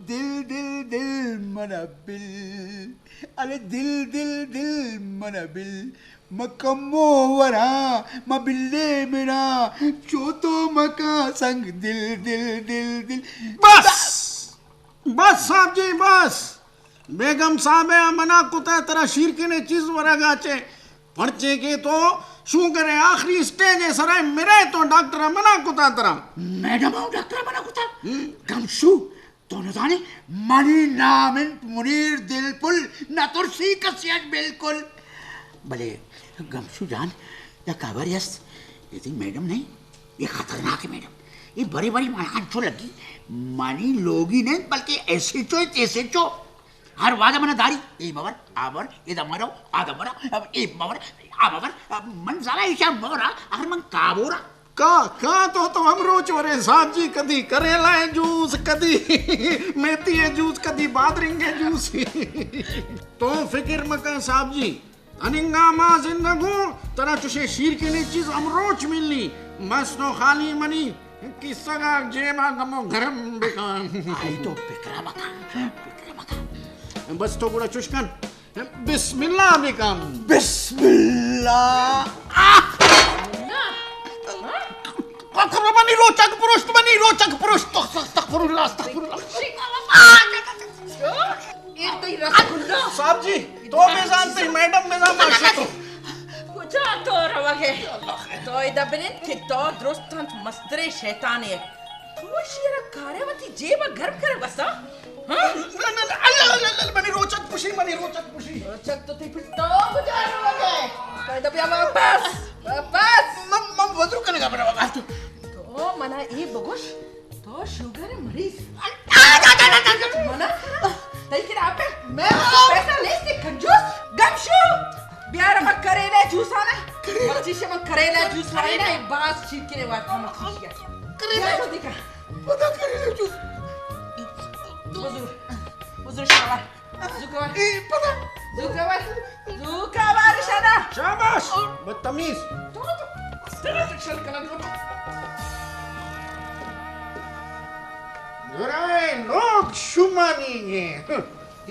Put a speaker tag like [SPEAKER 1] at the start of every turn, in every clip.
[SPEAKER 1] दिल दिल दिल मनाबिल अरे दिल दिल दिल मनाबिल मकम्मो वरा मबिल्ले मेरा चोतो मका संग दिल दिल दिल दिल
[SPEAKER 2] बस बस साहब जी बस बेगम साहब मना कुता तरह शीरकी ने चीज वरागा चे पर्चे के तो शू करे आखिरी स्टेज है सराय मेरे तो डॉक्टर मना कुता तरह
[SPEAKER 1] मैडम आओ डॉक्टर मना कुता गमशू तो न जाने मनी नामिन मुनीर दिलपुल न तुरसी कसियत बिल्कुल भले गमशू जान या काबर यस ये थी मैडम नहीं ये खतरनाक है मैडम ये बड़ी बड़ी मानचो लगी मानी लोगी नहीं बल्कि ऐसे चो तैसे चो हर वादा मना दारी ए मवर आवर ये दमरो आदमरा अब ए मवर आवर मन सारा ईशा मवरा हर मन काबोरा
[SPEAKER 2] का तो हम रोज वरे साहब जी कदी करेला है जूस कदी मेथी है जूस कदी बादरिंग है जूस तो फिक्र मका साहब जी अनिंगा मा जिंदगू तरह चुशे शीर की ने चीज हम रोज मिलनी मस्तो खाली मनी किसका जेमा गमो गरम बेकान
[SPEAKER 1] आई तो बिकरा मका
[SPEAKER 2] बस तो बुरा चुशकन बिस्मिल्लाह बेकान
[SPEAKER 1] बिस्मिल्लाह
[SPEAKER 2] बनी रोचक पुरुष तो अस्तगफुरुल्लाह
[SPEAKER 3] एक तो ही रसगुल्ला
[SPEAKER 2] साहब जी तो मेज़ान से मैडम मेज़ान माशा तो
[SPEAKER 3] कुछ तो रवागे तो इधर बने तो दोस्तंत मस्त्रे शैतानी है तू शीरा कार्यवती जेब घर कर बसा हाँ
[SPEAKER 2] अल्लाह बनी रोचक पुशी
[SPEAKER 3] रोचक तो थी फिर तो गुजार रवागे तो इधर भी हमारा बस
[SPEAKER 2] मम वजू करने का बड़ा बात
[SPEAKER 3] तो मना ये बगुश तो शुगर मरीज मना तई के आप मैं पैसा ले से कंजूस गमशू बियार मत करेला जूस आना बच्ची से मत करेला जूस लाए ना एक बात चीज के लिए बात हम खुश गया करेला तो दिखा
[SPEAKER 2] पता करेला जूस
[SPEAKER 3] हुजूर शाबाश जुकावार शाना
[SPEAKER 2] शाबाश बदतमीज
[SPEAKER 3] तो चल कना
[SPEAKER 2] गुराए लोग शुमानी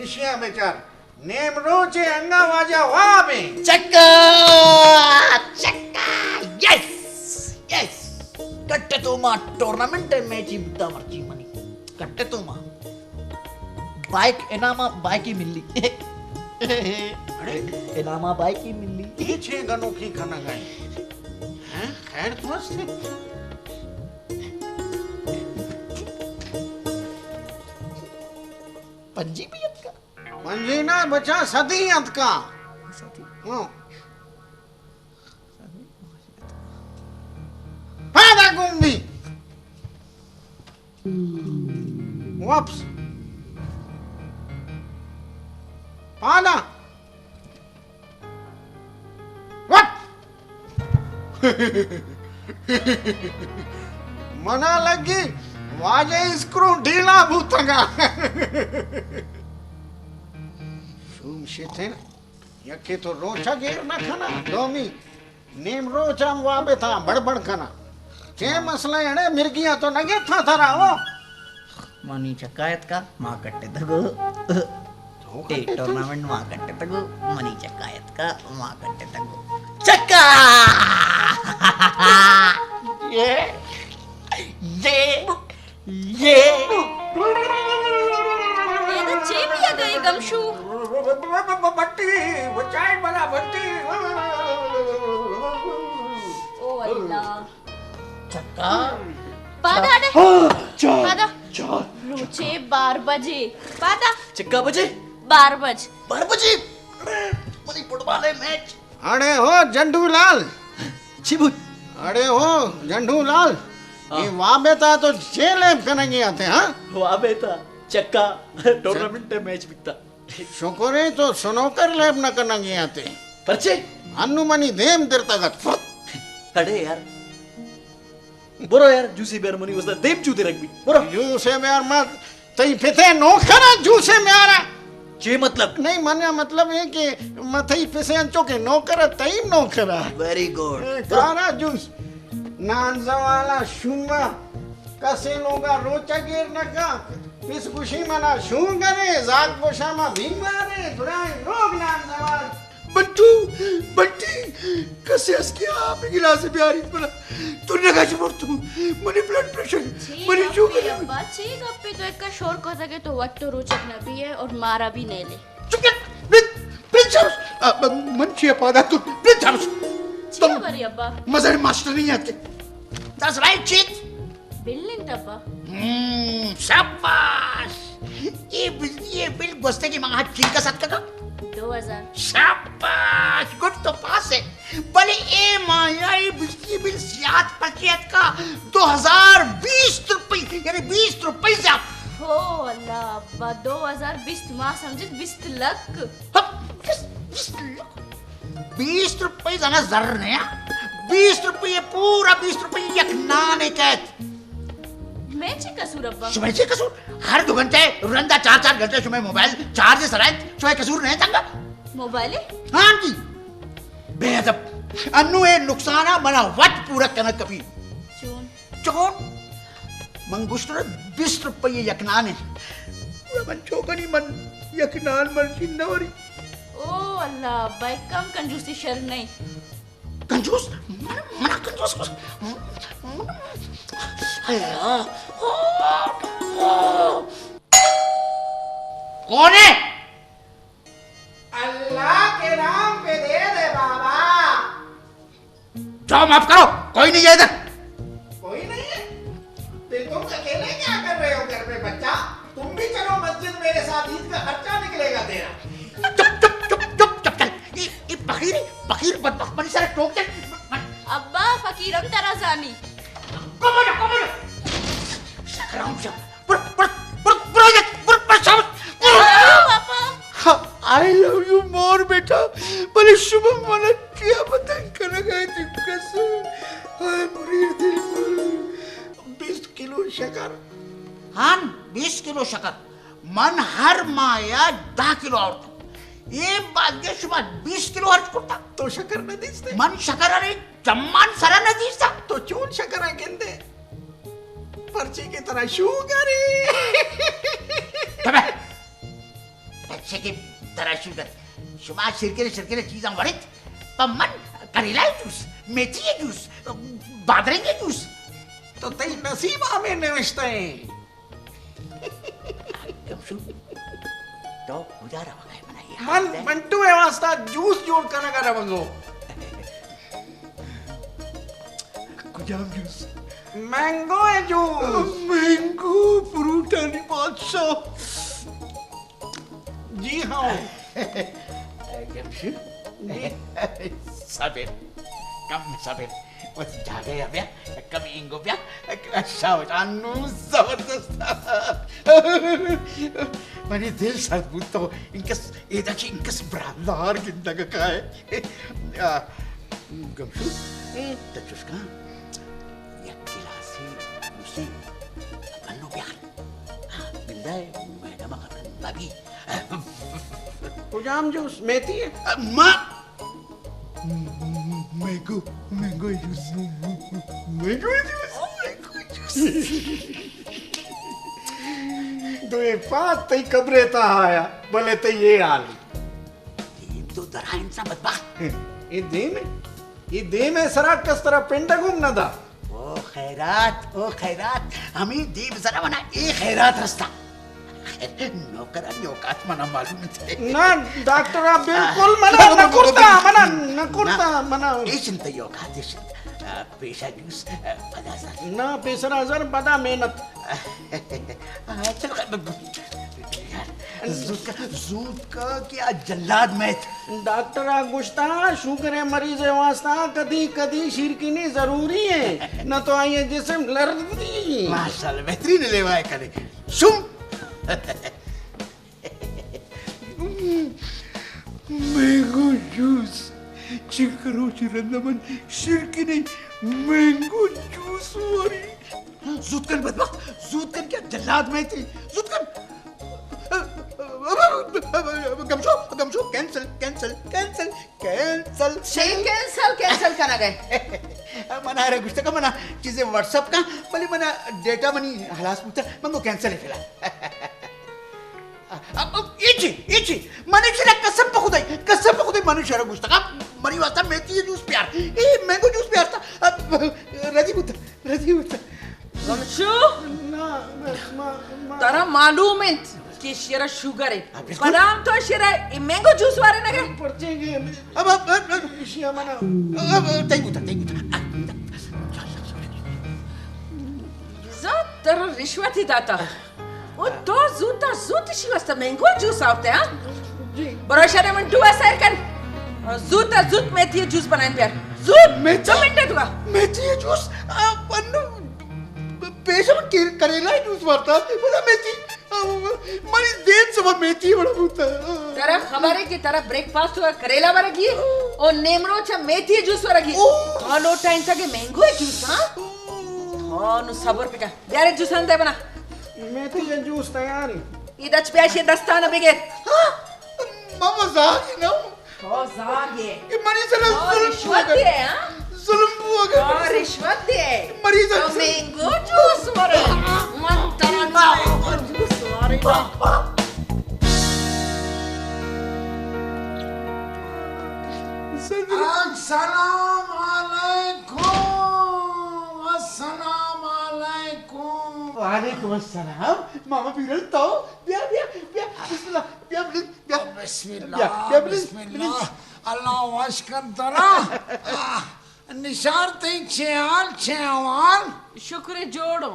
[SPEAKER 2] इशिया बेचार नेम रोचे अंगा वाजा वाबे
[SPEAKER 1] चक्का यस कट्टे तो मा टूर्नामेंट मैच इब्दा मर्ची मनी कट्टे तो मा बाइक एनामा बाइक ही मिली एनामा बाइक ही मिली
[SPEAKER 2] पीछे गनों की खाना गए हैं खैर तो मस्त
[SPEAKER 1] पंजीबियत का
[SPEAKER 2] मंजीना बचा सदियत का फादा गुंबी वापस फादा मना लगी वाजे स्क्रू ढीला भूतगा शुम शिथे यके तो रोचा गेर ना खाना दोमी नेम रोचा वाबे था बड़बड़ खाना के मसला एने मिर्गिया तो नगे था थरा वो
[SPEAKER 1] मनी चक्कायत का मां कट्टे तगो ए टूर्नामेंट मां कट्टे तगो मनी चक्कायत का मां कट्टे तगो चक्का ये
[SPEAKER 3] ये तो चेपिया गई गमशू
[SPEAKER 2] बट्टी वो चाय वाला बट्टी
[SPEAKER 3] ओ अल्लाह
[SPEAKER 1] चक्का
[SPEAKER 3] पादा दे पादा रोचे 12 बजे पादा
[SPEAKER 1] चक्का बजे
[SPEAKER 3] 12 बजे
[SPEAKER 1] मनी फुटबॉल है मैच
[SPEAKER 2] अरे हो झंडू लाल
[SPEAKER 1] छिबू
[SPEAKER 2] अरे हो झंडू लाल ये वाबे था तो जेल करेंगे आते हाँ
[SPEAKER 1] वाबे था चक्का टूर्नामेंट मैच बिकता
[SPEAKER 2] शुक्र है तो सुनोकर लेब न करेंगे आते
[SPEAKER 1] परचे
[SPEAKER 2] अनुमनी देम देरता गत
[SPEAKER 1] अरे यार बोरो यार जूसी बेर मनी वसदा देम चूते रखबी बोरो
[SPEAKER 2] जूसे में यार मत तई फिते नौकरा जूसे में यार
[SPEAKER 1] जे मतलब
[SPEAKER 2] नहीं माने मतलब है कि मथई पिसे अंचो के नौकर तई नौकरा
[SPEAKER 1] वेरी गुड
[SPEAKER 2] कारा जूस नान वाला शुमा कसे लोगा रोचा गेर नका इस खुशी मना शू करे जात बोशा मा भीमारे दुराई रोग नाम नवाज
[SPEAKER 1] बंटू बंटी कसे असके आप गिलास प्यारी बना तू नगाच मोडतो मनी ब्लड प्रेशर मनी शुगर
[SPEAKER 4] अब्बा ठीक अप्पे तो एक का शोर को सके तो वक्त तो रोचक न भी है और मारा भी नहीं ले
[SPEAKER 1] चुप कर प्रिंस हाउस मन छे पादा तू प्रिंस हाउस
[SPEAKER 4] ठीक बरी अब्बा
[SPEAKER 1] मजर मास्टर नहीं आते दैट्स राइट चिट
[SPEAKER 4] बिल्डिंग अब्बा
[SPEAKER 1] शाबाश ये बिल गोस्ते की मां ठीक का साथ का
[SPEAKER 4] 2000
[SPEAKER 1] शाबाश गुड तो पास है भले ए माया ये बिजली बिल सियात पचियत का 2020 रुपए यानी 20 रुपए से आप
[SPEAKER 4] हो अल्लाह अब्बा 2020 मां समझे 20 लाख
[SPEAKER 1] 20 रुपए जाना जर ने 20 रुपए पूरा 20 रुपए एक नाने कहत
[SPEAKER 4] मैं चे कसूर अब्बा
[SPEAKER 1] सुबह से कसूर हर 2 घंटे रंदा 4 घंटे सुबह मोबाइल चार्ज सराय सुबह कसूर नहीं चंगा
[SPEAKER 4] मोबाइल
[SPEAKER 1] हाँ जी बेअदब अन्नु ए नुकसाना मना वट पूरा करना कभी
[SPEAKER 4] चून
[SPEAKER 1] चोन मंगुस्तर 20 रुपए यकनान है मन चोकनी मन यकनान मन चिन्नवरी
[SPEAKER 4] ओ अल्लाह अब्बा एक कम कंजूसी शर नहीं
[SPEAKER 1] कंजूस मना कंजूस कौन है
[SPEAKER 2] अल्लाह के नाम पे दे दे बाबा
[SPEAKER 1] जाओ माफ करो कोई नहीं है इधर
[SPEAKER 2] कोई नहीं है फिर तुम अकेले क्या कर रहे हो घर में बच्चा तुम भी चलो मस्जिद मेरे साथ ईद का खर्चा निकलेगा तेरा
[SPEAKER 1] चुप चल ये फकीर बदबख्त बनी सारे टोक दे
[SPEAKER 4] अब्बा फकीरम तेरा जानी
[SPEAKER 1] कमोन सकराम से I love you more बेटा भले शुभ मन क्या पता करना गए कसम हाय मुरीर दिल पर 20 किलो शक्कर हाँ 20 किलो शक्कर मन हर माया 10 किलो और ये बात के शुभ 20 किलो हर कुत्ता
[SPEAKER 2] तो शक्कर न दिसते
[SPEAKER 1] मन शक्कर अरे जम्मान सरा न दिसता
[SPEAKER 2] तो चून शक्कर है कहते पर्ची की तरह शुगर
[SPEAKER 1] तबे बच्चे की तरह शुगर शुमा शिरके चीज़ वरित पमन करेला जूस मेथी जूस बादरेंगे जूस
[SPEAKER 2] तो तई नसीबा में नविश्ते
[SPEAKER 1] गमशु तो गुजारा वगैरह बनाइए
[SPEAKER 2] मन मंटू है वास्ता जूस जोड़ कर लगा रवंगो
[SPEAKER 1] गुजाम जूस
[SPEAKER 2] मैंगो है जूस
[SPEAKER 1] मैंगो फ्रूट आणि बादशाह
[SPEAKER 2] जी हाँ
[SPEAKER 1] गमशु saber kamu saber was jaga ya bia kami inggo bia shout anu zabardast mani dil sabut to inkas edaki inkas brandar ginda ka kai gamshu tachuska ya kilasi musi anu bia bindai madam akan babi
[SPEAKER 2] कुजाम juice मेथी है
[SPEAKER 1] ma mango juice
[SPEAKER 2] तो ये पास तई कब्रे ता आया भले तई ये आल
[SPEAKER 1] तो दरा इंसान बदबा
[SPEAKER 2] ये दे में सरा कस तरह पिंडा घूम ना था
[SPEAKER 1] ओ खैरात हमें दीप जरा बना ए खैरात रास्ता नौकरा नौकात मना मालूम थे
[SPEAKER 2] ना डॉक्टर आप बिल्कुल मना न करता मना
[SPEAKER 1] ये चिंता योगात पेशा जूस 50,000
[SPEAKER 2] ना 50,000 बड़ा मेहनत
[SPEAKER 1] चलो जूत का क्या जल्लाद में
[SPEAKER 2] डॉक्टर गुस्ता शुगर है मरीज है वास्ता कदी शिरकीनी जरूरी है न तो आइए जिसम लर्दी
[SPEAKER 1] माशाल्लाह बेहतरीन लेवाए करे शुम मैंगो जूस चिकरो चिरंदमन शिरकीनी मैंगो जूस वाली जूतकन बदबख्त जूतकन क्या जल्लाद में थी जूतकन गमशो कैंसल
[SPEAKER 3] कैंसल करना गए
[SPEAKER 1] मना रे गुस्ता का मना चीजें व्हाट्सएप का बली मना डेटा मनी हलास पुता मंगो कैंसिल है फिलहाल अब इची मनुष्य कसम पकुदाई मनुष्य गुस्ता का मनी वास्ता मेथी जूस प्यार ए मैंगो जूस प्यार था रजी बुता
[SPEAKER 3] गमशु
[SPEAKER 2] ना
[SPEAKER 3] तारा मालूम है कि शेरा शुगर है बदाम तो शेरा मैंगो जूस वाले ना के
[SPEAKER 2] पर्चेंगे
[SPEAKER 1] अब
[SPEAKER 2] इशिया मना
[SPEAKER 1] तई बुता
[SPEAKER 3] तर रिश्वत ही दाता वो तो जूता शिवस्ता मैंगो जूस आवते हैं बरोशा मन टू असर कर जूत मेथी जूस बनाएं प्यार जूत मिनट तुका
[SPEAKER 1] मेथी जूस पन्नु पेशम करेला जूस वार्ता बोला मेथी मनी देन सब मेथी बड़ा बुता
[SPEAKER 3] तेरा खबर है कि तेरा ब्रेकफास्ट हुआ करेला बरगी और नेमरो छ मेथी जूस बरगी खानो टाइम तक मैंगो जूस हां नु सबर पिका यार जूस अंदर बना
[SPEAKER 2] मेथी जूस तैयार है
[SPEAKER 3] इधर प्याशे दस्ताना बिगे
[SPEAKER 1] मामा जागी ना
[SPEAKER 3] हो जागे
[SPEAKER 1] ये मनी से
[SPEAKER 3] रिश्वत है हां
[SPEAKER 1] जुल्म हुआ गया
[SPEAKER 3] रिश्वत है
[SPEAKER 1] मरीज
[SPEAKER 3] तो मैंगो जूस वाले मन तना जूस वाले
[SPEAKER 2] अस्सलाम वालेकुम
[SPEAKER 1] वालेकुम अस्सलाम मामा बिरल तो बिया बिस्मिल्लाह
[SPEAKER 2] बिस्मिल्लाह अल्लाह वाश कर दरा निशार तई छेवाल
[SPEAKER 3] शुक्र जोड़ो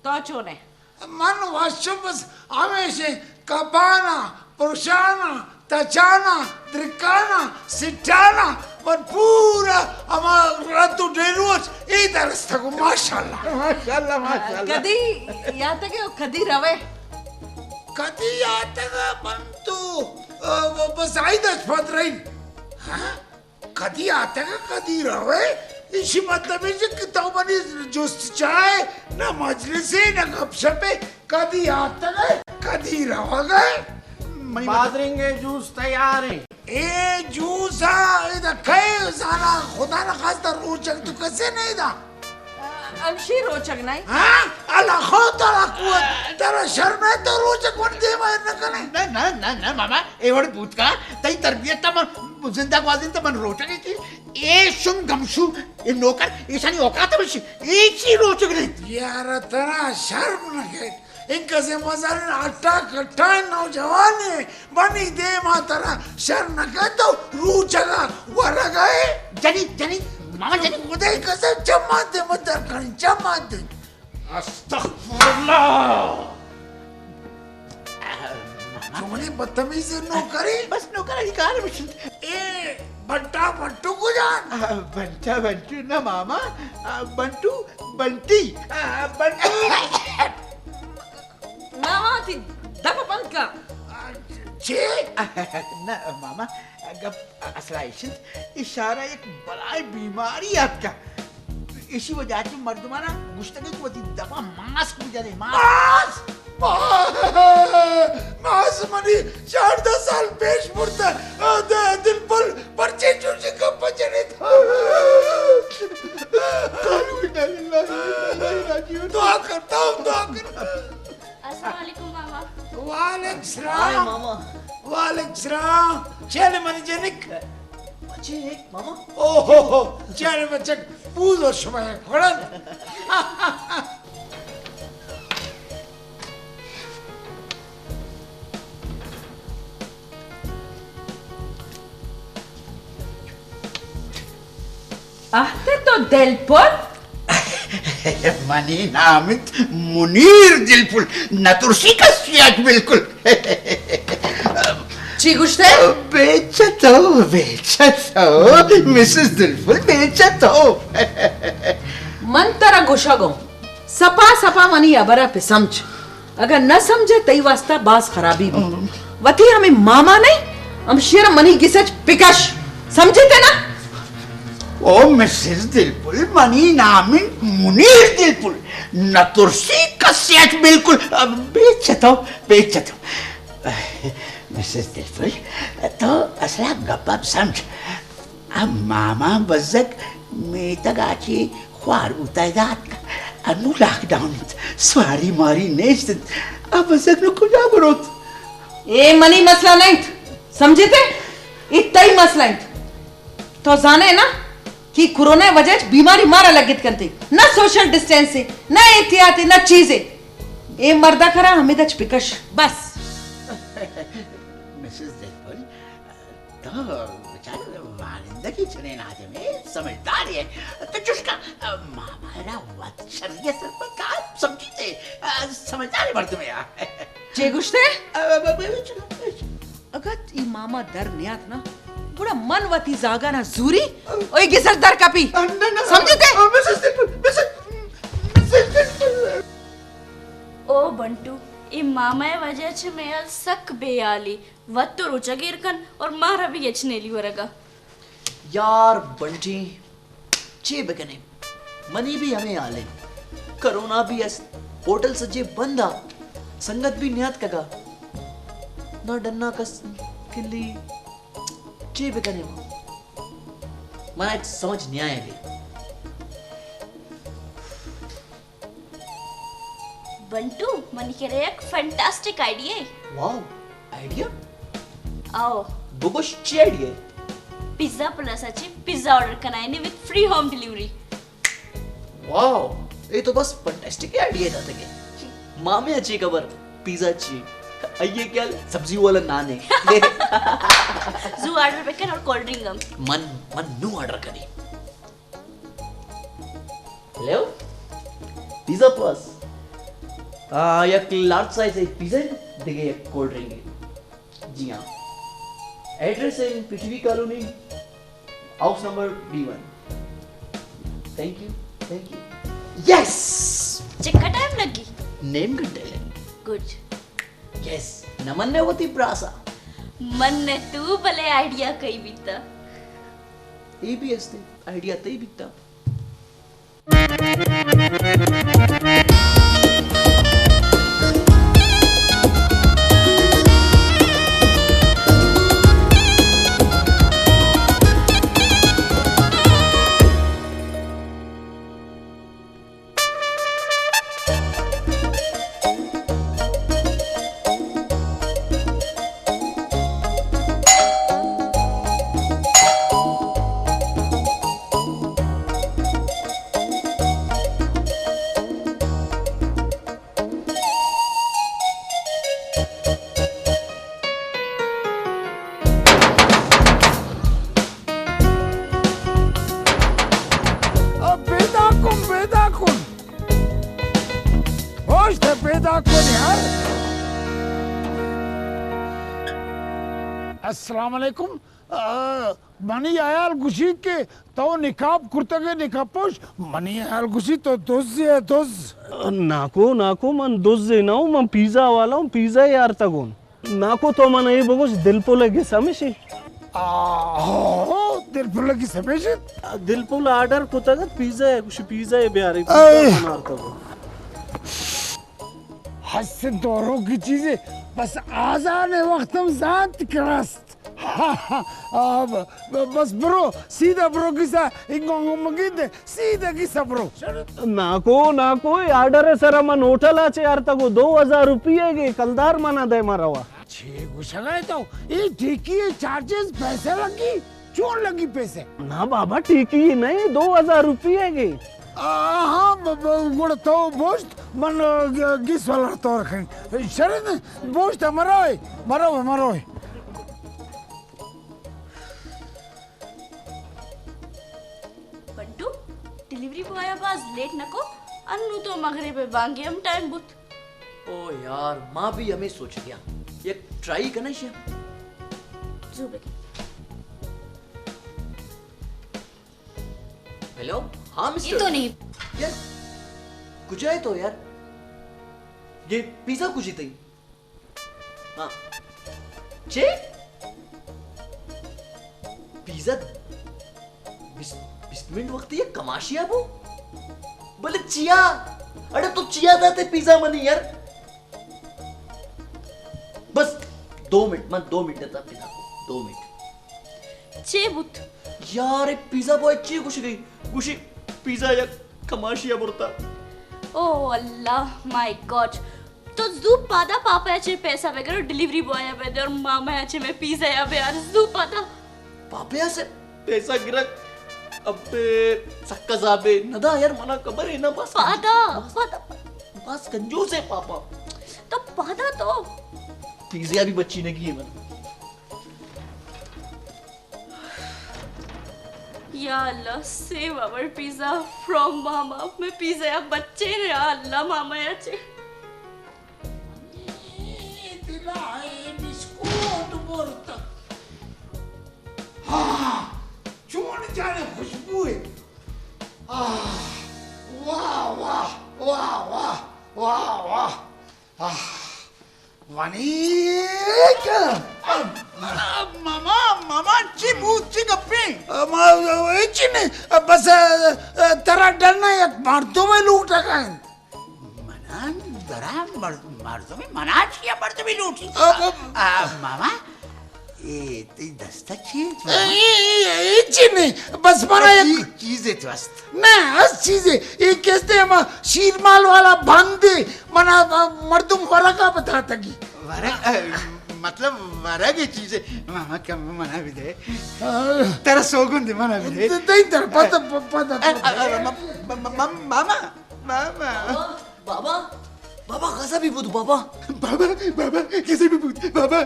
[SPEAKER 3] तो चोने
[SPEAKER 2] मन वाशुबस हमेशा कबाना पुरुषाना तचाना त्रिकाना सिटाना पर पूरा हमारा तो डेरोज इधर तक माशाल्लाह
[SPEAKER 3] कदी या तक कदी रवे
[SPEAKER 2] कदी आता का मन तो बस आइदच पद रही हाँ कदी आता का कदी रवे इसी मतलब है कि तो बनी जो चाय ना मजलिसे ना गपशपे कदी आता का कदी रवा गए
[SPEAKER 5] बादरिंगे जूस तैयार है
[SPEAKER 2] ए जूस इधर कई सारा खुदा ना खास्ता रोचक तो कैसे नहीं था
[SPEAKER 3] अमशी रोचक नहीं
[SPEAKER 2] हाँ अल्लाह खुदा ला कुत तेरा शर्म है तो रोचक बन दे मैं न करे
[SPEAKER 1] ना मामा एवढ भूत का तई तरबियत तमन जिंदा वाजिन तमन रोचक की ए सुन गमशु ए नौकर ईशानी औकात बशी एची रोचक नहीं
[SPEAKER 2] यार तेरा शर्म न के इनका से मजार आटा कट्टा नौजवान है बनी दे मां तेरा शर्म न के तो रोचका वरा गए
[SPEAKER 1] जनी मामा जनी
[SPEAKER 2] उदय कसम चम्मा दे मदर करी चम्मा दे
[SPEAKER 1] अस्तगफुरुल्लाह
[SPEAKER 2] चुमनी बदतमीजी नो करी
[SPEAKER 1] बस नौकर अधिकार में
[SPEAKER 2] ए बंटा बंटू को जान
[SPEAKER 1] बंटा बंटू ना मामा बंटू बंटी बंटू
[SPEAKER 3] मामा ती दफा बंद का
[SPEAKER 2] छे
[SPEAKER 1] ना मामा गप असला इशारा एक बलाई बीमारी आपका इसी वजह से मर्दमाना गुश्तगी को दी दफा मास्क भी जाने
[SPEAKER 2] मास मास मनी 4-10 साल पेश मुड़ता दिल पर चूची का बचने था दुआ करता हूँ
[SPEAKER 4] अस्सलाम वालेकुम मामा
[SPEAKER 2] वालेकुम सलाम वालेकुम सलाम चल मनी जनिक
[SPEAKER 5] मामा
[SPEAKER 2] ओहो चल बच्चा पूजो समय खड़न
[SPEAKER 3] ahte to delpot
[SPEAKER 1] मनी नामित मुनीर दिलपुल नतुर्सी का सियाज बिल्कुल
[SPEAKER 3] ची गुश्ते
[SPEAKER 1] बेचतो मिसेस दिलपुल बेचतो
[SPEAKER 3] मन तरा गुशागो सपा मनी अबरा पे समझ अगर न समझे तई वास्ता बास खराबी भी वती हमें मामा नहीं हम शेर मनी गिसच पिकश समझे थे ना
[SPEAKER 1] ओ मिसेस दिलपुल मनी नामिन मुनीर दिलपुल नतुर्सी का सियाज बिल्कुल बेचतो मिसेस दिलपुल तो असला गप्पा समझ अब मामा बजक मी तगाची वार उतायदात अनु लॉकडाऊन स्वारी मारी नेस्ट अब सगळं कुठं बरोत
[SPEAKER 3] ए मनी मसला नहीं समझे थे इतना ही मसला है तो जाने ना कि कोरोना वजह बीमारी मारा लगित करते ना सोशल डिस्टेंसिंग ना एहतियाती ना चीजें ए मर्दा खरा हमें दच पिकश बस
[SPEAKER 1] मिसेस देलपुल तो बेचारे वालिंदा की चने ना में समझदार है तो चुस्का हमारा वात्सल्य सर पर का समझी थे समझदार मर्द में यार
[SPEAKER 3] जे गुस्ते अगर ई मामा दर नियात ना बड़ा मनवती जागा ना जूरी ओए गिसर दर कापी समझे थे
[SPEAKER 4] ओ बंटू ई मामाय वजह छे मेल सक बेयाली वत्तु रुचगीरकन और मारा भी यचनेली वरगा
[SPEAKER 6] यार बंटी चे बगने मनी भी हमें आले कोरोना भी एस होटल सजे बंदा संगत भी नियत कगा ना डन्ना कस किल्ली चे बगने मना एक समझ न्याय है
[SPEAKER 4] बंटू मनी के रे एक फैंटास्टिक आइडिया है
[SPEAKER 6] वाओ आइडिया
[SPEAKER 4] आओ
[SPEAKER 6] बुबुश चे आइडिया
[SPEAKER 4] पिज्जा प्लस अच्छी पिज्जा ऑर्डर कराएंगे with free home delivery
[SPEAKER 6] wow ये तो बस फैंटास्टिक आइडिया था तके मामे अच्छी खबर पिज्जा अच्छी आइए क्या सब्जी वाला नान है
[SPEAKER 4] जू ऑर्डर बेकन और कोल्ड ड्रिंक गम
[SPEAKER 6] मन मन नु ऑर्डर करी हेलो पिज्जा प्लस एक लार्ज साइज है पिज्जा देखिए एक कोल्ड ड्रिंक है जी हाँ एड्रेस है Prithvi colony house number B1 thank you yes
[SPEAKER 4] check का टाइम लगी
[SPEAKER 6] नेम घंटे
[SPEAKER 4] गुड
[SPEAKER 6] यस नमन ने होती प्रासा
[SPEAKER 4] मन ने तू भले आइडिया कई बीता
[SPEAKER 6] ABS थे आइडिया तई बिकता
[SPEAKER 2] अस्सलाम वालेकुम मनी आयाल गुशी के तो निकाब कुर्तगे निकापोश मनी आयाल गुशी तो दोज
[SPEAKER 7] नाको मन दोज नाऊ मन पिज्जा वाला हूँ पिज्जा यार तगोन नाको तो मन ये बगोश दिल पोले के समेशी
[SPEAKER 2] दिल पोले की समेशी
[SPEAKER 7] दिल पोले ऑर्डर को तगत पिज्जा है कुछ पिज्जा है बिहारी पिज्जा तगो
[SPEAKER 2] हसन दोरों की चीजें बस आजाने वक्त हम जात क्रस्ट बस ब्रो सीधा ब्रो किसा इंगोंगो मगीदे सीधा किसा ब्रो
[SPEAKER 7] नाको ऑर्डर है सर मन होटल आचे यार तको 2000 रुपये के कलदार मना दे मारावा
[SPEAKER 2] छे गुशगाए तो ये ठीकी चार्जेस पैसे लगी चोर लगी पैसे
[SPEAKER 7] ना बाबा ठीकी नहीं 2000 रुपये के
[SPEAKER 2] हाँ गुड़ तो बोस्ट मन गिस वाला तो रखें शरण बोस्ट मरो
[SPEAKER 4] बंटू डिलीवरी बॉय पास लेट नको अन्नू तो मगरे पे बांगे हम टाइम बुत
[SPEAKER 6] ओ यार माँ भी हमें सोच लिया ये ट्राई करना चाहिए
[SPEAKER 4] जुबे
[SPEAKER 6] हेलो हाँ मिस्टर
[SPEAKER 4] ये तो नहीं
[SPEAKER 6] यार कुछ है तो यार ये पिज्जा कुछ ही थी हाँ चे पिज्जा 20 मिनट वक्त ये कमाशिया वो बोले चिया अरे तो चिया दाते पिज्जा मनी यार बस 2 मिनट 2 मिनट देता पिज्जा को 2 मिनट
[SPEAKER 4] चे बुत
[SPEAKER 6] यार पिज्जा बॉय ची कुछ गई गुशी पिझ्झा या कमाशिया बुरता
[SPEAKER 4] ओ अल्लाह माय गॉड तो झूप पादा पापायाचे पैसा वगैरे डिलिव्हरी बॉय बेदे और मामायाचे में पिझ्झा या यार झूप पादा
[SPEAKER 6] पापया से पैसा गिरक अबे सक्का जाबे नदा यार मला खबर है ना बस
[SPEAKER 4] पादा
[SPEAKER 6] बस कंजूस है पापा
[SPEAKER 4] तो पादा तो
[SPEAKER 6] पिज़्ज़ा भी बच्ची ने की है मैंने
[SPEAKER 4] या अल्लाह सेव आवर पिज़्ज़ा फ्रॉम मामा मैं पिज़्ज़ा या बच्चे ने या अल्लाह मामायाचे
[SPEAKER 1] तिला आहे बिस्कुट बोलत हाँ चून जाने खुशबू है वाह वाह वाह वाह वाह वाह वनीक मामा मामा ची मूची गप्पी ची नाही बस तरा डरना एक मारतो मैं लूट टाका मनान जरा मारतो मी मनाच या मारतो मी लूट मामा ये ती दस्ताची नहीं बस मना एक चीज है twist ना हर चीज है ये कैसे हम शीरमाल वाला बंदे मना मर्दुम वाला का बताता की मतलब वारा की चीज है मामा क्या मना भी दे तेरा सोगुन दे मना भी दे नहीं तेरा पता मामा मामा
[SPEAKER 6] बाबा बाबा कैसा भी बुद बाबा
[SPEAKER 1] बाबा कैसे भी बुद बाबा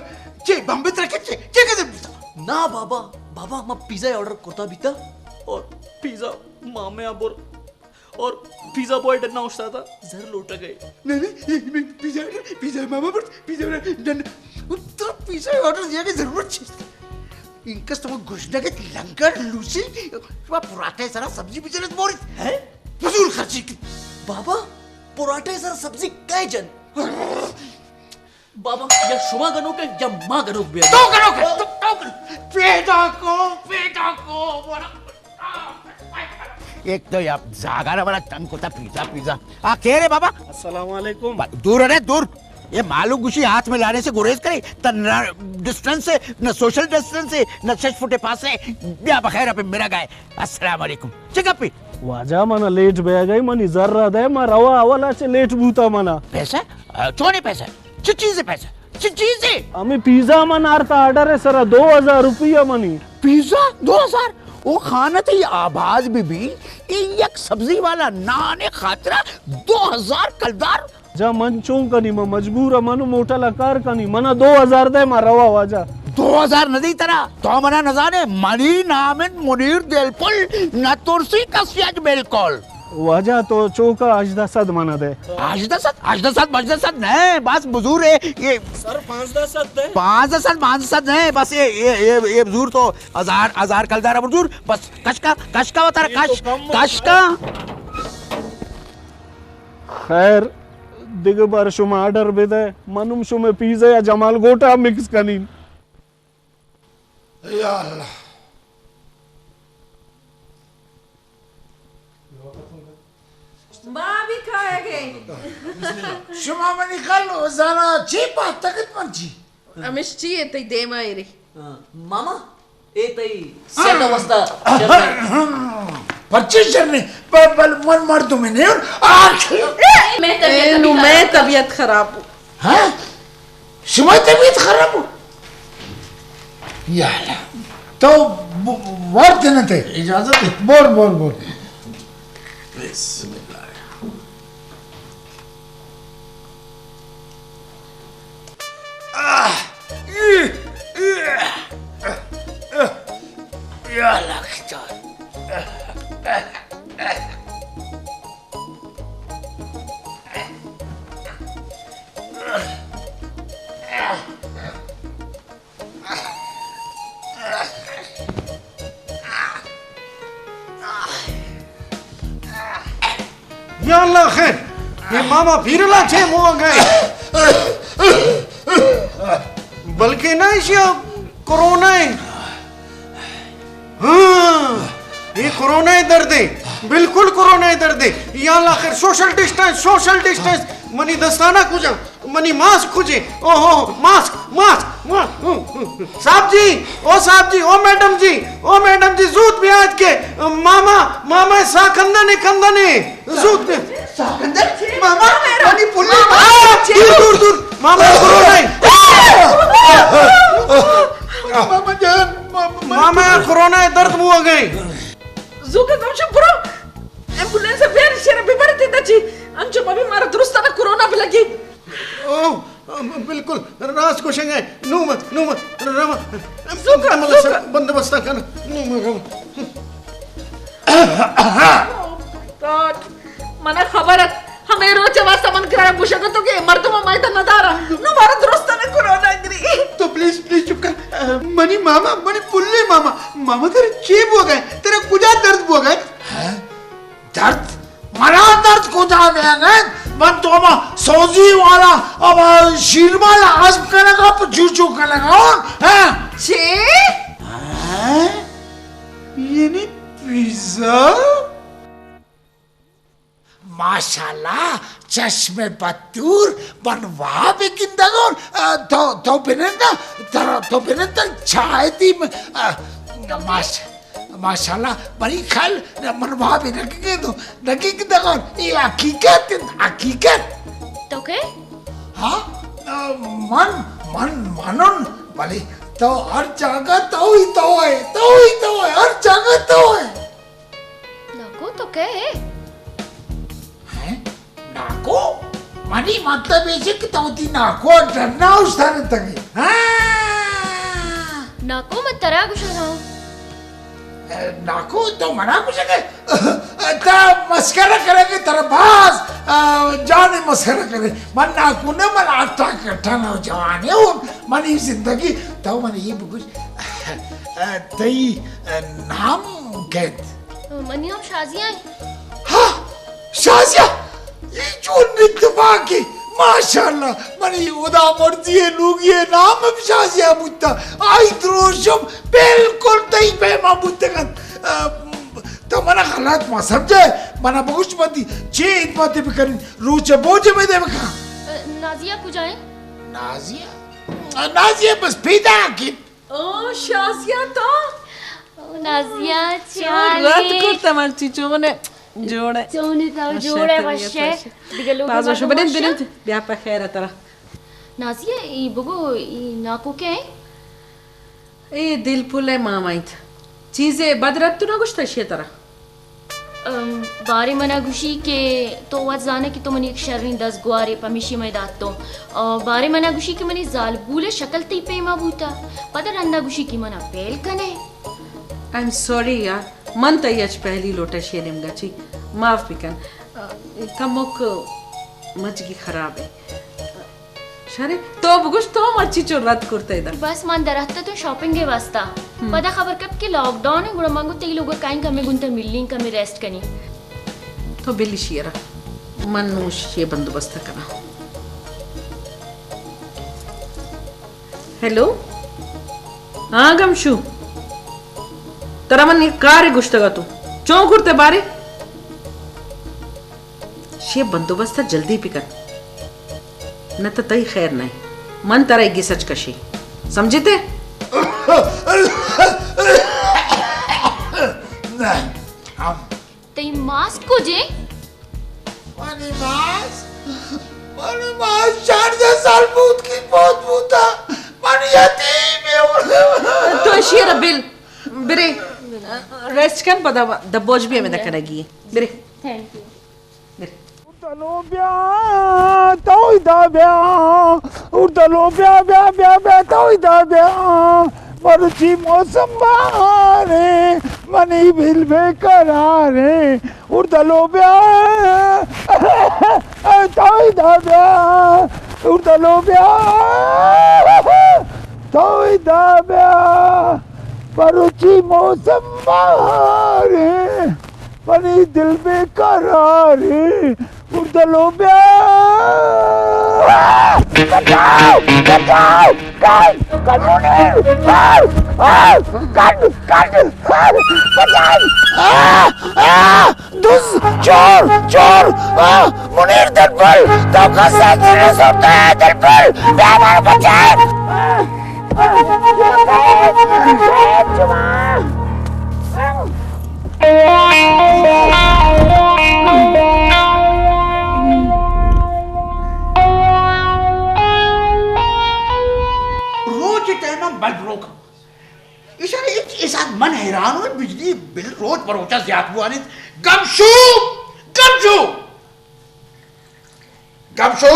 [SPEAKER 1] चे बम्बे तरह चे कैसे
[SPEAKER 6] ना बाबा बाबा मैं पिज़्ज़ा ऑर्डर करता बीता और पिज़्ज़ा मामे अब और पिज़्ज़ा बॉय डरना उठता था जर लौट गए
[SPEAKER 1] नहीं पिज़्ज़ा मामा पर पिज़्ज़ा डन उत्तर पिज़्ज़ा ऑर्डर दिया की जरूरत थी इनका सब घुसने के लंगर लूसी वो पराठे सारा सब्जी बिजनेस बोरी
[SPEAKER 6] हैं
[SPEAKER 1] फजूल खर्ची
[SPEAKER 6] बाबा पराठे सारा सब्जी काय जन बाबा या शुमा गनो के या माँ गनो के
[SPEAKER 1] तो करो पेटा को एक तो या जागा वाला तंग होता पिज़्ज़ा क्या रे बाबा
[SPEAKER 7] अस्सलाम वालेकुम
[SPEAKER 1] दूर अरे दूर ये मालूम गुशी हाथ में लाने से गुरेज करे न डिस्टेंस से न सोशल डिस्टेंस से न 6 फुटे पास से या बखैर पे मेरा गाय अस्सलाम वालेकुम चेकअप
[SPEAKER 7] वाजा मना लेट बे गई मनी जर्रा दे मा रवा अवला से लेट बूता मना
[SPEAKER 1] पैसा चोने पैसा चीज पैसा चीज
[SPEAKER 7] आम्ही पिझ्झा मन आरता ऑर्डर है सरा 2000 रुपया मनी
[SPEAKER 1] पिज़्ज़ा 2000 वो खाना थी आबाज बीबी एक सब्जी वाला नाने खातरा 2000 कलदार
[SPEAKER 7] जा मन चों कनी म मजबूर मन मोठा लकार कनी मना 2000 दे मा रवा वाजा
[SPEAKER 1] 2000 नदी तरा तो मना नजाने मनी नामिन मुनीर दिलपुल नतुरसी कसियज बिल्कुल
[SPEAKER 7] वाजा तो चौका अजदा सद मना दे
[SPEAKER 1] अजदा सद नहीं बस बुजुर्ग है ये
[SPEAKER 7] सर 5-10 दे
[SPEAKER 1] 5 नहीं बस ये बुजुर्ग तो हजार कलदार बुजुर्ग बस कश का बता कश का
[SPEAKER 7] खैर दिग बार शुमा ऑर्डर बेदे मनुम शुमे पिज़्ज़ा या जमाल गोटा मिक्स कनी
[SPEAKER 1] या अल्लाह
[SPEAKER 3] माँ भी खाएगे
[SPEAKER 1] शुमा में निकल जाना चीपा तकत मंची
[SPEAKER 3] अमिश ची ये तई दे मायरी
[SPEAKER 6] मामा ए तई सेट अवस्था
[SPEAKER 1] 25 जने पर मन मर तुम नहीं
[SPEAKER 3] मैं तबीयत खराब हूँ
[SPEAKER 1] हाँ शुमा तबीयत खराब हो या अल्लाह तो वर्त देना थे इजाजत है बोल या लगता
[SPEAKER 2] या अल्लाह खैर ये मामा फिरला छे मुआ गए बल्कि ना इसे कोरोना है हाँ ये कोरोना है दर्द है बिल्कुल कोरोना है दर्द है या अल्लाह खैर सोशल डिस्टेंस मनी दस्ताना खुजा मनी मास्क खुजे ओहो मास्क साहब जी, ओ मैडम जी, जूत पे आज के मामा साखंदने खंदने जूत पे
[SPEAKER 1] साकंदर मामा मनी पुल्ली
[SPEAKER 2] दूर मामा कोरोना
[SPEAKER 1] मामा जान
[SPEAKER 2] मामा कोरोना दर्द हुआ गए
[SPEAKER 3] Zuka gamshu bro. Ambulance ver shera bibarti dachi. Ancho mabi mara durustana corona bi lagi.
[SPEAKER 2] ओ बिल्कुल रास को शेंगे नुम रामा
[SPEAKER 3] Zuka.
[SPEAKER 2] बंदोबस्त कर
[SPEAKER 3] God. Mana khabarat. हमें रोज वास्ता मन कराया बुशा तो के मर्दमा माइता नदारा नो मारा durustana corona गिरी.
[SPEAKER 1] तो प्लीज चुप कर मनी मामा मनी पुल्ली मामा तेरे चेप हो गए तेरे कुजा दर्द हो गए
[SPEAKER 5] दर्द मना दर्द को जा गए मन तो सोजी वाला अब शीरमाल आजम करेगा पर जूचू करेगा हैं
[SPEAKER 3] छे
[SPEAKER 1] ये नहीं पिज्जा
[SPEAKER 5] माशाल्लाह चश्मे बतूर बनवा भी किंदगोन तो बिनेंदा चाय दी माशाल्लाह बड़ी खल मनवा भी नकी किंदगोन ये हकीकत
[SPEAKER 4] तो के
[SPEAKER 5] हाँ मनन भले तो हर जगह तो ही हर जगह तो है
[SPEAKER 4] नको तो के
[SPEAKER 5] नाको मनी मतलब ऐसे कि तोती नाको डरना उस तरह तक
[SPEAKER 4] नको मैं तरह कुछ ना
[SPEAKER 5] नाको तो मना कुछ है ता मस्करा करेंगे तेरा बास जाने मस्करा करे मन नाको ने मन आटा कट्टा ना जवान है मनी जिंदगी तो मनी ये कुछ तई नाम कहत
[SPEAKER 4] मनी हम शाजियां
[SPEAKER 5] हाँ शाजिया ये जो नित्तबा की माशाल्लाह मनी उदा मर्जी है लोग ये नाम अब शाजिया बुत्ता आई द्रोशम बिल्कुल तई पे मां बुत्ते का तो मना गलत मा समझे मना बहुत मती जे इतमते पे कर रोचे बोझे में दे बका
[SPEAKER 4] नाजिया को जाए
[SPEAKER 5] नाजिया बस पैदा की
[SPEAKER 3] ओ शाजिया तो
[SPEAKER 4] नाजिया
[SPEAKER 3] रात को तमर्ची चोने जोड़े
[SPEAKER 4] जोड़े वशे दिगलो
[SPEAKER 3] बाजू शो बनें ब्याह पे खैर तरा
[SPEAKER 4] नाजिया ई बगो ई नाको के
[SPEAKER 3] ए दिल पुले मामाइत चीजें बदरत तो ना कुछ तशिए तरा
[SPEAKER 4] बारे मना गुशी के तो वत जाने की तो मनी एक शर्रीन 10 गुआरे पमिशी में दात तो बारे मना गुशी के मनी जाल बुले शक्ल ती पे मा बूता पदर अंदा गुशी की मना पेल कने
[SPEAKER 3] आई एम सॉरी यार मन तयच पहली लोटा शेलिम गची माफ बिकन कमुक मजगी खराब है शरे तो बगुश तो मच्छी चोरत करते इधर
[SPEAKER 4] बस मन दरहता तो शॉपिंग के वास्ता पता खबर कब के लॉकडाउन है गुड़ा मांगो ते लोगों काइन कमे गुंतर मिलनी कमे रेस्ट कनी
[SPEAKER 3] तो बिल्ली शेरा मन नोश ये बंदोबस्त करना हेलो हाँ गमशु तरा मन कार्य गुश्तगा तू चौं करते बारे शे बंदोबस्त जल्दी पिकर न तो तई खैर नहीं मन तरा एक सच कशी समझते
[SPEAKER 4] तई मास्क को जे
[SPEAKER 5] मनी मास 4 साल बूत की बहुत बूता मनी यतीम है
[SPEAKER 3] तो शेर बिल बिरे रेस्ट कर पता दबोज भी हमें करेगी बिरे
[SPEAKER 4] thank you
[SPEAKER 7] Utalombia, toidabia, utalombia, toidabia, maruchi मौसम बहारे, मनी बिल बेकरारे, utalombia, toidabia, utalombia, toidabia, maruchi मौसम बहारे, मनी दिल बेकरारे उर्दलोबिया बचाओ
[SPEAKER 5] दुस चोर मुनीर दिलपुर तो का साथ होता है दिलपुर हमारा बचाए
[SPEAKER 1] बल्ब रोक इशारे इस मन हैरान हो बिजली बिल रोज बरोचा ज्यादा हुआ नहीं गमशू गमशू गमशू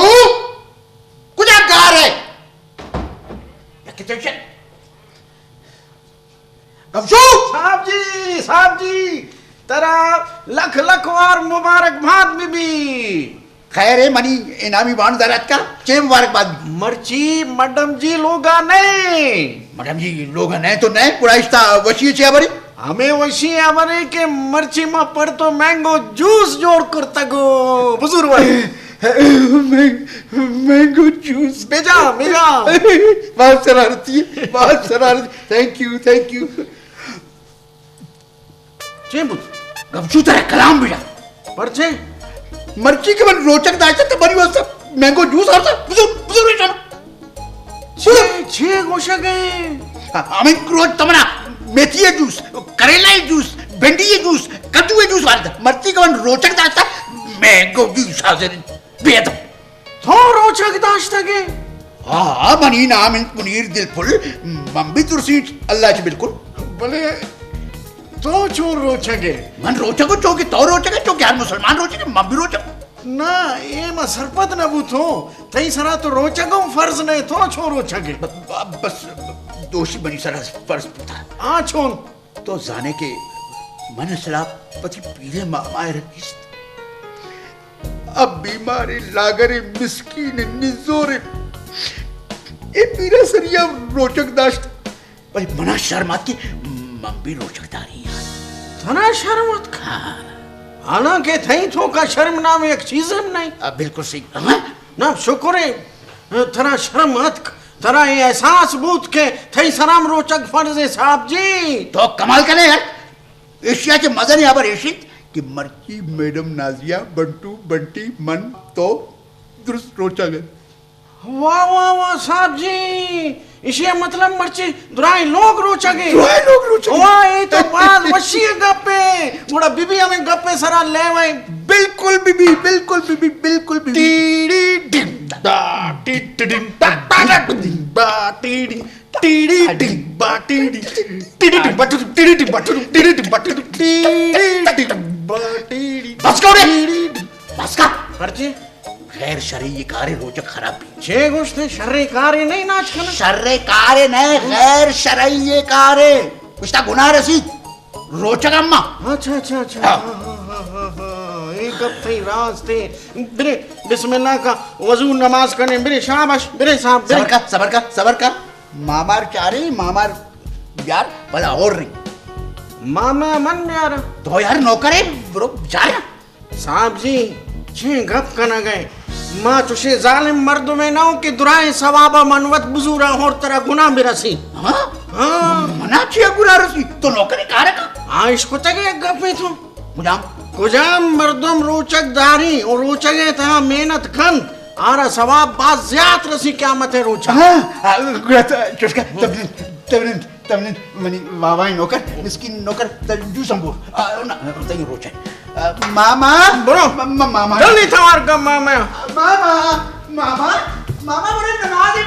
[SPEAKER 1] कुछ गार है कितने गमशू
[SPEAKER 2] साहब जी तेरा लख लख और मुबारकबाद बीबी
[SPEAKER 1] खैर है मनी इनामी बाण दरात का चे मुबारकबाद
[SPEAKER 2] मर्ची मैडम जी लोगा नहीं
[SPEAKER 1] मैडम जी लोग नए तो नए पुराइस्ता वशी छे बरी
[SPEAKER 2] हमें वशी अमरे के मर्ची में पर तो मैंगो जूस जोड़ कर तगो बुजुर्ग
[SPEAKER 1] मैंगो जूस
[SPEAKER 2] बेजा बेजा
[SPEAKER 1] बहुत शरारती थैंक यू
[SPEAKER 2] चेंबुत
[SPEAKER 1] गमशू तेरा कलाम बेटा
[SPEAKER 2] परचे
[SPEAKER 1] मर्ची के मन रोचक दायचा तो बनी वस्ता मैंगो जूस और बुजुर्ग
[SPEAKER 2] छे गोशा गए
[SPEAKER 1] हमें रोज तमना मेथी जूस करेला जूस भिंडी जूस कद्दू जूस वाला मर्ची के मन रोचक दायचा मैंगो जूस हाजिर बेद
[SPEAKER 2] थो रोचक दाश्ता के
[SPEAKER 1] हाँ मनी नाम इन मुनीर दिलफुल मम्बी तुरसी अल्लाह जी बिल्कुल
[SPEAKER 2] बोले तो चोर रोचक है
[SPEAKER 1] मन रोचक चौकी तो रोचक है चौकी हर मुसलमान रोचक है मम्बी रोचक
[SPEAKER 2] ना ये मैं सरपत न बूथो तई सरा तो रोचक फर्ज नहीं तो छो रोचक है
[SPEAKER 1] बस दोषी बनी सरा फर्ज था
[SPEAKER 2] आ छोन
[SPEAKER 1] तो जाने के मन सला पति पीले मामाए रखिस अब बीमारी लागरे मिस्कीन निजोरे ए पीरा सरिया रोचक दाश्त पर मना शर्मात की मम्बी रोचक दारी यार
[SPEAKER 2] थना शर्मत खा हालांकि थई थो का शर्म नाम एक चीज है नहीं
[SPEAKER 1] बिल्कुल सही हाँ?
[SPEAKER 2] ना शुक्र है थना शर्म मत थना ये एहसास बूत के थई सराम रोचक फर्ज है साहब जी
[SPEAKER 1] तो कमाल करे यार एशिया के मदन यहाँ पर एशित कि मर्ची मैडम नाजिया बंटू बंटी मन तो दुरुस्त रोचक है
[SPEAKER 2] वाह वाह वाह साहब जी इसे मतलब मर्ची दुराई लोग रोचक है वाह ये तो बात वशी गप्पे थोड़ा बीबी हमें गप्पे सरा ले भाई
[SPEAKER 1] बिल्कुल बीबी
[SPEAKER 2] टीडी डिम दा टीडी दा बा टीडी टीडी डिम बा टीडी टीडी डिम बा टीडी डिम बा टीडी डिम बा टीडी डिम बा टीडी
[SPEAKER 1] बस करो रे बस का
[SPEAKER 2] मर्ची
[SPEAKER 1] खैर शरीय कार्य रोचक खराब भी
[SPEAKER 2] छे गोश्त शर्रे कार्य नहीं नाच करना
[SPEAKER 1] शर्रे कार्य नहीं गैर शरीय कार्य उसका गुनाह रसीद रोचक अम्मा
[SPEAKER 2] अच्छा एक कब थे राज थे बिरे बिस्मिल्लाह का वजू नमाज करने बिरे शाबाश बिरे साहब
[SPEAKER 1] सबर का मामार चारे मामार यार भला और नहीं
[SPEAKER 2] मामा मन में आ रहा
[SPEAKER 1] तो यार नौकर है ब्रो जाया
[SPEAKER 2] साहब जी छे गप कना गए माँ तुझे जालिम मर्द में ना हो कि दुराए सवाबा मनवत बुजुरा और तेरा गुनाह भी रसी
[SPEAKER 1] हाँ मना छिया गुनाह रसी तो नौकरी कार का
[SPEAKER 2] हाँ इसको तक गप में तो
[SPEAKER 1] मुजाम
[SPEAKER 2] कुजाम मर्दम रोचक दारी और रोचक है तहाँ मेहनत खन आरा सवाब बात ज्यात रसी क्या मत है रोचक
[SPEAKER 1] चुस्का तबलिन मनी वावाई नौकर मिस्किन नौकर तंजू संबूर ना तंजू रोचक मामा
[SPEAKER 2] बोलो
[SPEAKER 1] मामा
[SPEAKER 2] जल्दी थवार का मामा
[SPEAKER 1] बोले नमाज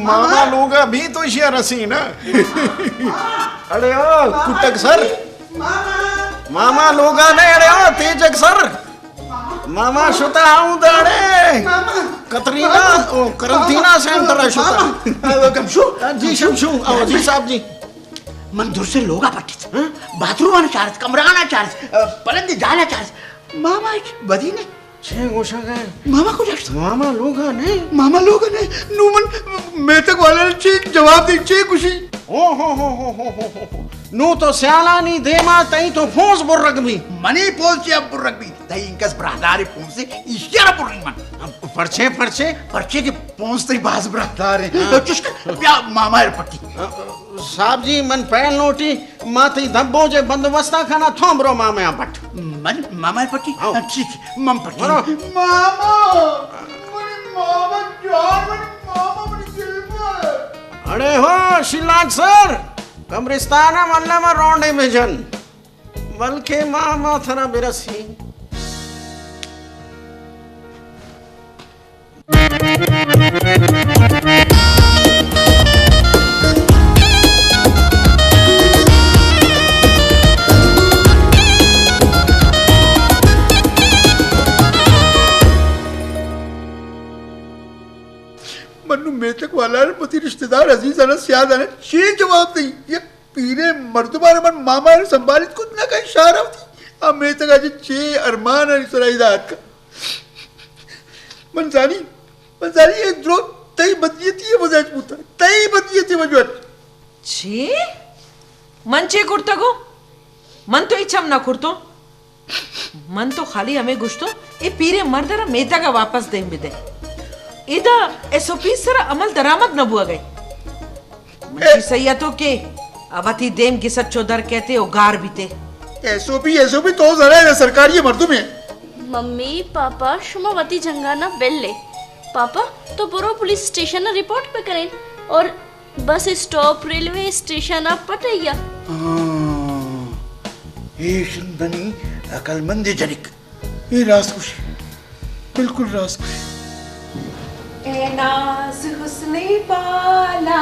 [SPEAKER 2] मामा लोग अभी तो इशिया रसी ना अरे ओ कुटक सर मामा लोग नहीं अरे ओ तेजक सर मामा शुता आऊं दाड़े कतरीना ओ करंटीना सेंटर शुता
[SPEAKER 1] गमशू
[SPEAKER 2] जी शमशू आओ जी साहब जी
[SPEAKER 1] मंदिर से लोग पट्टी बाथरूम आना चार्ज कमरा आना चार्ज पलंग जाना चार्ज मामा बदी ने
[SPEAKER 2] छे गोशा गए
[SPEAKER 1] मामा को जास्ट
[SPEAKER 2] मामा लोग नहीं
[SPEAKER 1] नूमन मैं तक वाले ने ठीक जवाब दी छे खुशी
[SPEAKER 2] ओ हो नू तो स्यालानी देमा तई तो फोंस बुर रगबी
[SPEAKER 1] मनी पोल से अब बुर रगबी तई इनकस ब्रादारी फोंस से इशारा बुर मन
[SPEAKER 2] पर्चे
[SPEAKER 1] के पोंस तई बाज ब्रादारे तो चुस्का प्या मामा रे पट्टी
[SPEAKER 2] साहब जी मन पहल नोटी माथी धब्बो जे बंदोबस्ता खाना थोमरो मामे आ बट
[SPEAKER 1] मन मामा रे पट्टी ठीक मम पट्टी
[SPEAKER 2] बोलो
[SPEAKER 1] मामा जान मामा मनी दिल में
[SPEAKER 2] अरे हो शिलाक सर कब्रिस्ताना मल्ला में रोंडे में जन बल्कि मामा थरा बिरसी
[SPEAKER 1] मन्नू मेतक वाला मती रिश्तेदार अजीज अनस याद आने ये जवाब नहीं ये पीरे मर्दुबार मन मामा ने संभालित कुछ ना का इशारा थी अब मेतक आज चे अरमान अन सराइदात का मंसानी ये द्रो तई बदलियती है वजह पूछता तई बदलियती वजह
[SPEAKER 3] ಛೇ मंचे कुर्ता को मन तो इच्छम ना कुर्तो मन तो खाली हमें गुश्तो ये पीरे मर्दरा मेता का वापस दें बिदे इदा एसओपी सर अमल दरामद न बुआ गई मंची सैया तो के अवती देम गिसत चौधर कहते हो गार बीते
[SPEAKER 1] एसओपी तो जरा सरकारी मर्दों में
[SPEAKER 4] मम्मी पापा शुमा वती जंगाना बेल्ले पापा तो बुरो पुलिस स्टेशन रिपोर्ट पे करें और बस स्टॉप रेलवे स्टेशन आप पटैया
[SPEAKER 1] ये सुंदनी अकलमंदी जनिक ये रास खुशी बिल्कुल रास खुशी
[SPEAKER 3] ए नाज हुस्ने बाला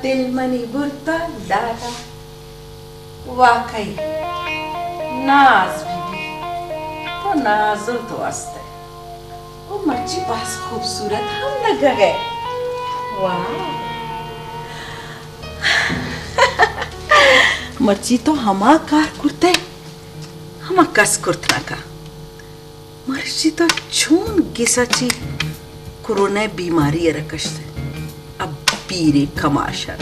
[SPEAKER 3] दिल मनी बुरता लाला वाकई नाज बीबी तो नाजुर तो अस्ते वो मर्ची पास खूबसूरत हम लग गए वाह मर्ची तो हमा कार कुर्ते हमा कस कुर्तना का मर्ची तो छून गिसाची कोरोना बीमारी रकशते अब पीरे कमाशा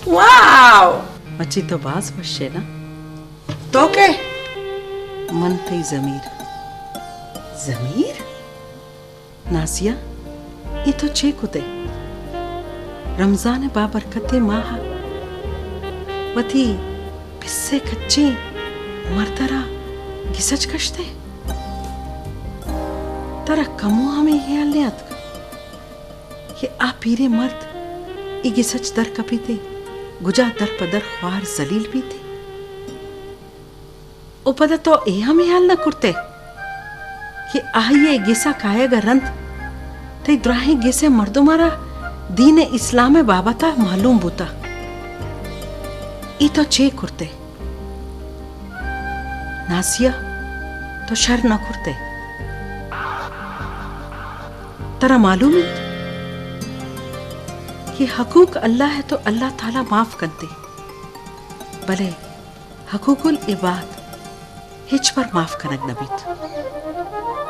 [SPEAKER 3] वाव मर्ची तो बाज बशे ना तो के मन थई जमीर नासिया ये तो छे कुते रमजान बाबरकते माह वती पिस्से कच्चे मर्दरा गिसच कशते तरा कमो हमें ये आलियात ये आ पीरे मर्द ये गिसच दर कपीते गुजा दर पदर ख्वार जलील भी थे उपदा तो ए हमें हाल न कुर्ते कि आइए गिसा कायगा रंत ते द्राहे गिसे मर्दो मारा दीन इस्लाम बाबता मालूम बुता ई तो चे कुर्ते नासिया तो शर न कुर्ते तरा मालूम कि हकूक अल्लाह है तो अल्लाह ताला माफ करते भले हकूकुल इबाद हिच पर माफ करक नबीत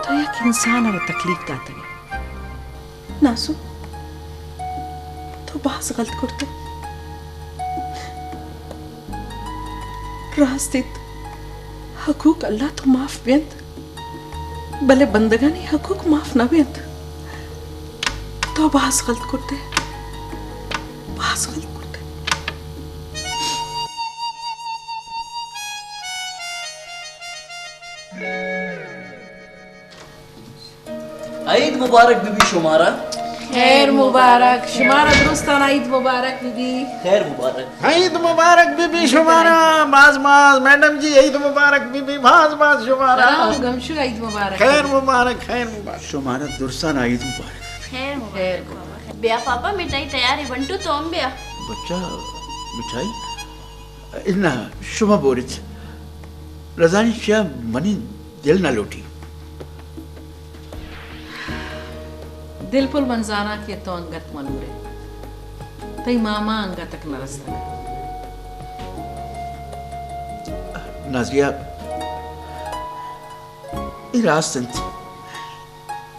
[SPEAKER 3] तो एक इंसान और तकलीफ दाता है नासु तो बास गलत करते रास्तित हकूक अल्लाह तो माफ बेंत भले बंदगानी हकूक माफ न बेंत तो बास गलत करते बास गलत करते
[SPEAKER 6] ईद मुबारक बीबी शुमारा
[SPEAKER 3] खैर मुबारक शुमारा दुरुस्ताना ईद मुबारक बीबी
[SPEAKER 6] खैर मुबारक
[SPEAKER 2] ईद मुबारक बीबी शुमारा बाज बाज मैडम जी ईद मुबारक बीबी बाज बाज शुमारा
[SPEAKER 3] सलाम गमशु ईद मुबारक
[SPEAKER 2] खैर मुबारक
[SPEAKER 1] शुमारा दुरसाना ईद मुबारक
[SPEAKER 4] खैर मुबारक ब्या पापा मिठाई तैयार है बंटू तो हम ब्या
[SPEAKER 1] बच्चा मिठाई इन्ना शुमा बोरित रजानी शिया मनी दिल ना लोटी
[SPEAKER 3] दिलपुल मंजाना के तो अंगत मलूरे तई मामा अंगत तक नरस्ता
[SPEAKER 1] नाजिया इरासंत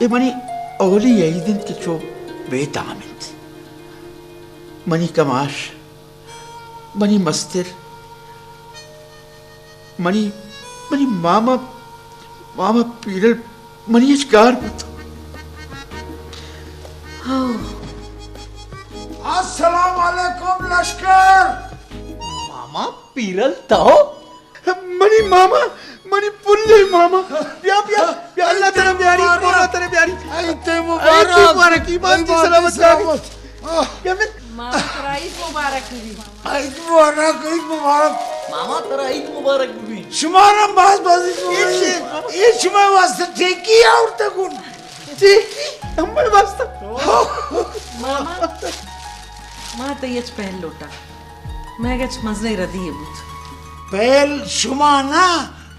[SPEAKER 1] ये मनी ओली यहीदिन के चो बेतामिंत मनी कमाश मनी मस्तिर मनी मनी मामा पीरल मनी इश्कार बुतो
[SPEAKER 5] अस्सलाम वालेकुम लश्कर
[SPEAKER 6] मामा पीरल तो
[SPEAKER 1] मनी मामा मनी पुल्ले मामा प्या प्या प्या अल्लाह तेरा प्यारी मोरा तेरे प्यारी
[SPEAKER 5] आइते
[SPEAKER 1] मुबारक ईमान की सलामत का क्या मैं
[SPEAKER 3] मामा तेरा ईद मुबारक बीबी
[SPEAKER 5] ईद मुबारक
[SPEAKER 6] मामा तेरा ईद मुबारक बीबी
[SPEAKER 5] शुमारा बाज बाज ये शुमा वास्ते ठीक ही और तकुन
[SPEAKER 1] ठीक हमारे वास्ते
[SPEAKER 3] मामा मां तो ये पहल लोटा मैं गच मजने रदी है बुत
[SPEAKER 5] पहल शुमाना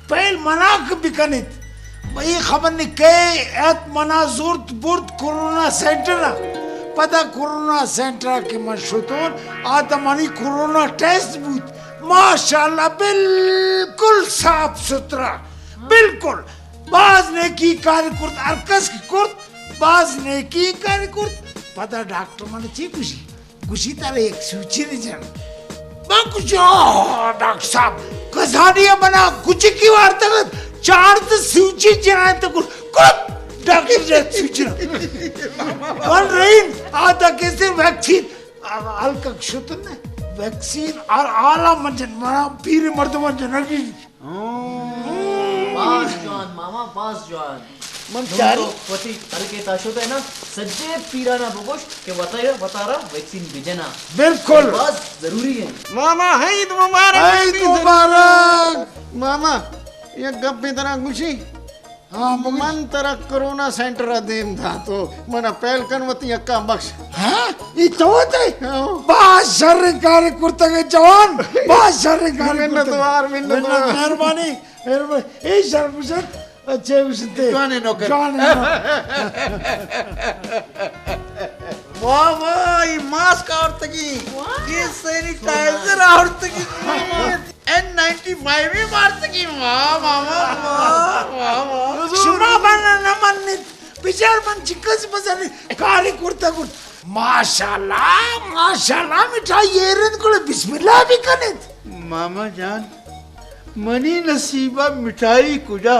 [SPEAKER 5] पहल मनाक बिकनित भाई खबर नहीं के एत मना जुर्त बुर्त कोरोना सेंटर पता कोरोना सेंटर के मशहूर आदमानी कोरोना टेस्ट बूथ माशाल्लाह बिल्कुल साफ सुथरा बिल्कुल बाज ने की कार्य कुर्त अर्कस की कुर्त बाज ने की कार्य कुर्त पता डॉक्टर माने ची खुशी तारे एक सूची नहीं जान कुछ डॉक्टर साहब कसानिया बना कुछ की वार्ता चार तो सूची जाए तो कुछ डॉक्टर ने सूची कौन रही आधा कैसे वैक्सीन हल्का शुतन ने वैक्सीन और आला मंजन मना पीर मर्दमा जनगी
[SPEAKER 6] पास जॉन मामा पास जॉन
[SPEAKER 5] मन
[SPEAKER 6] तुम
[SPEAKER 5] चारी
[SPEAKER 6] तो पति हल्के ताशोत है ना सज्जे पीराना बोगोश के बतारा वैक्सीन भेजना
[SPEAKER 5] बिल्कुल
[SPEAKER 6] बस जरूरी है
[SPEAKER 2] मामा है ईद मुबारक
[SPEAKER 5] ईद मुबारक
[SPEAKER 2] मामा ये गप में तरह खुशी
[SPEAKER 5] हाँ
[SPEAKER 2] मन तरह कोरोना सेंटर देम था तो मना पहल कनवती अक्का बख्श
[SPEAKER 5] हाँ ये तो होता है बहुत सरकारी कुर्ता के जवान बहुत सरकारी
[SPEAKER 2] मिन्नतवार
[SPEAKER 5] मेहरबानी ए शर्मशत अच्छे विषय
[SPEAKER 2] जाने नौकर
[SPEAKER 8] वाह वाह ये मास्क और तकी ये सैनिटाइजर और तकी N95 में मार तकी वाह मामा वाह वाह
[SPEAKER 5] शुमा बना न मन पिछड़ मन चिकस बसने काली कुर्ता माशाल्लाह मिठाई ये रंग को बिस्मिल्लाह भी कने
[SPEAKER 8] मामा जान मनी नसीबा मिठाई कुजा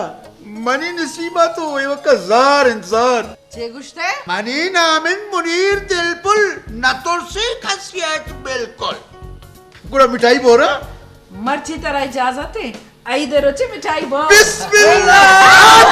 [SPEAKER 8] मनी नसीबा तो वका जार इंसान
[SPEAKER 3] चे गुश्ते
[SPEAKER 8] मनी नामिन मुनीर दिलपुल नतुरसी खसियत बिल्कुल गुड़ा मिठाई बोरा
[SPEAKER 3] मर्ची तरह इजाजत है आई दे रोचे मिठाई बो
[SPEAKER 8] बिस्मिल्लाह